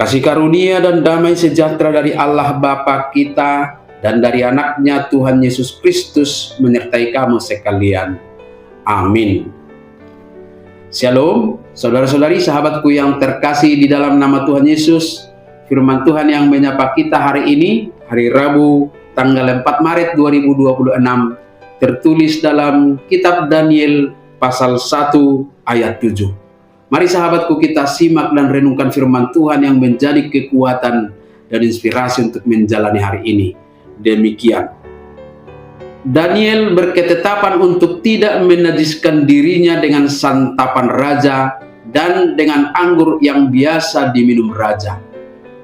Kasih karunia dan damai sejahtera dari Allah Bapa kita dan dari anaknya Tuhan Yesus Kristus menyertai kamu sekalian. Amin. Shalom, saudara-saudari, sahabatku yang terkasih di dalam nama Tuhan Yesus. Firman Tuhan yang menyapa kita hari ini, hari Rabu, tanggal 4 Maret 2026, tertulis dalam kitab Daniel pasal 1 ayat 7. Mari sahabatku, kita simak dan renungkan firman Tuhan yang menjadi kekuatan dan inspirasi untuk menjalani hari ini. Demikian. Daniel berketetapan untuk tidak menajiskan dirinya dengan santapan raja dan dengan anggur yang biasa diminum raja.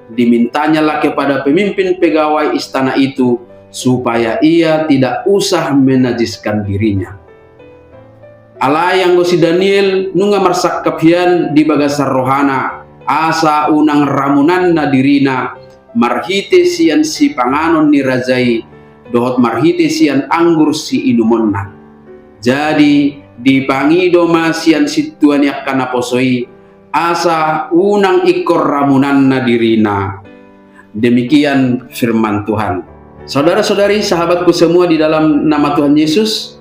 Dimintanyalah kepada pemimpin pegawai istana itu supaya ia tidak usah menajiskan dirinya. Allah yang gosi Daniel nunga marsakapian di bagasar rohana asa unang ramunan na dirina marhite sian si panganon ni rajai dohot marhite sian anggur si inumonna. Jadi dipangido sian situan yak kana posoi asa unang ikor ramunan na dirina. Demikian firman Tuhan. Saudara-saudari, sahabatku semua di dalam nama Tuhan Yesus,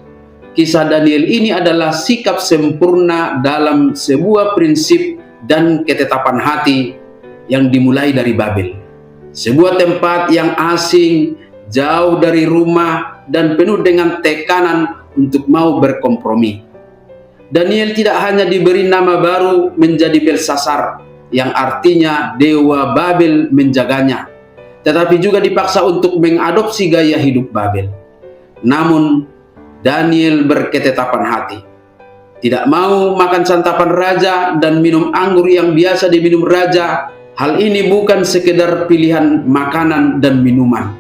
kisah Daniel ini adalah sikap sempurna dalam sebuah prinsip dan ketetapan hati yang dimulai dari Babel. Sebuah tempat yang asing, jauh dari rumah, dan penuh dengan tekanan untuk mau berkompromi. Daniel tidak hanya diberi nama baru menjadi Belsasar, yang artinya Dewa Babel menjaganya, tetapi juga dipaksa untuk mengadopsi gaya hidup Babel. Namun, Daniel berketetapan hati. Tidak mau makan santapan raja dan minum anggur yang biasa diminum raja. Hal ini bukan sekedar pilihan makanan dan minuman,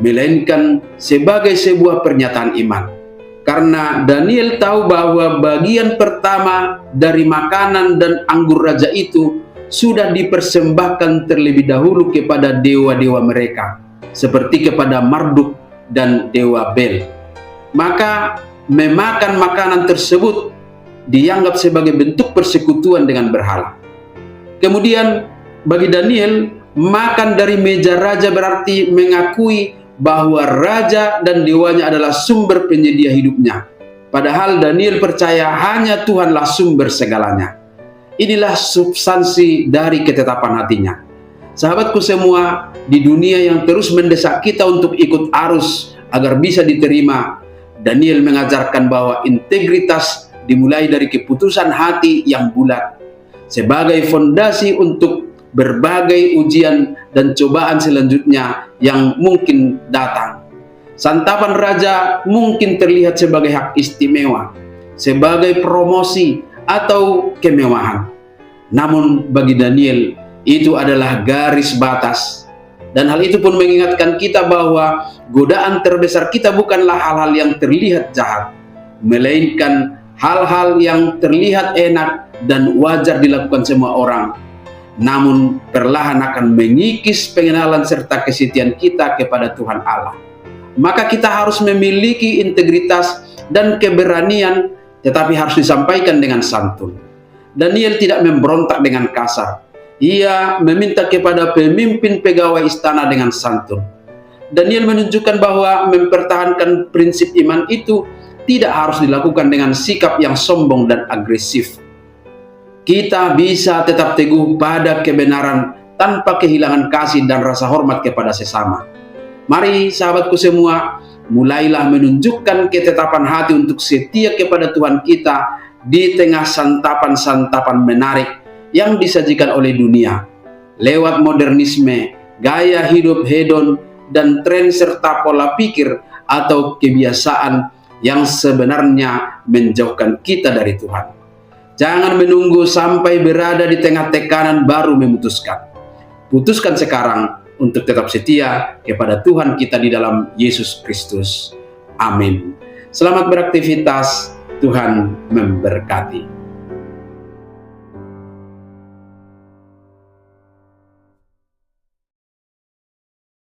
melainkan sebagai sebuah pernyataan iman. Karena Daniel tahu bahwa bagian pertama dari makanan dan anggur raja itu sudah dipersembahkan terlebih dahulu kepada dewa-dewa mereka, seperti kepada Marduk dan Dewa Bel. Maka memakan makanan tersebut dianggap sebagai bentuk persekutuan dengan berhala. Kemudian bagi Daniel, makan dari meja raja berarti mengakui bahwa raja dan dewanya adalah sumber penyedia hidupnya. Padahal Daniel percaya hanya Tuhanlah sumber segalanya. Inilah substansi dari ketetapan hatinya. Sahabatku semua, di dunia yang terus mendesak kita untuk ikut arus agar bisa diterima, Daniel mengajarkan bahwa integritas dimulai dari keputusan hati yang bulat sebagai fondasi untuk berbagai ujian dan cobaan selanjutnya yang mungkin datang. Santapan raja mungkin terlihat sebagai hak istimewa, sebagai promosi atau kemewahan. Namun bagi Daniel itu adalah garis batas. Dan hal itu pun mengingatkan kita bahwa godaan terbesar kita bukanlah hal-hal yang terlihat jahat, melainkan hal-hal yang terlihat enak dan wajar dilakukan semua orang, namun perlahan akan mengikis pengenalan serta kesetiaan kita kepada Tuhan Allah. Maka kita harus memiliki integritas dan keberanian, tetapi harus disampaikan dengan santun. Daniel tidak memberontak dengan kasar. Ia meminta kepada pemimpin pegawai istana dengan santun. Daniel menunjukkan bahwa mempertahankan prinsip iman itu tidak harus dilakukan dengan sikap yang sombong dan agresif. Kita bisa tetap teguh pada kebenaran tanpa kehilangan kasih dan rasa hormat kepada sesama. Mari sahabatku semua, mulailah menunjukkan ketetapan hati untuk setia kepada Tuhan kita di tengah santapan-santapan menarik yang disajikan oleh dunia lewat modernisme, gaya hidup hedon, dan tren serta pola pikir atau kebiasaan yang sebenarnya menjauhkan kita dari Tuhan. Jangan menunggu sampai berada di tengah tekanan baru memutuskan. Putuskan sekarang untuk tetap setia kepada Tuhan kita di dalam Yesus Kristus. Amin. Selamat beraktivitas. Tuhan memberkati.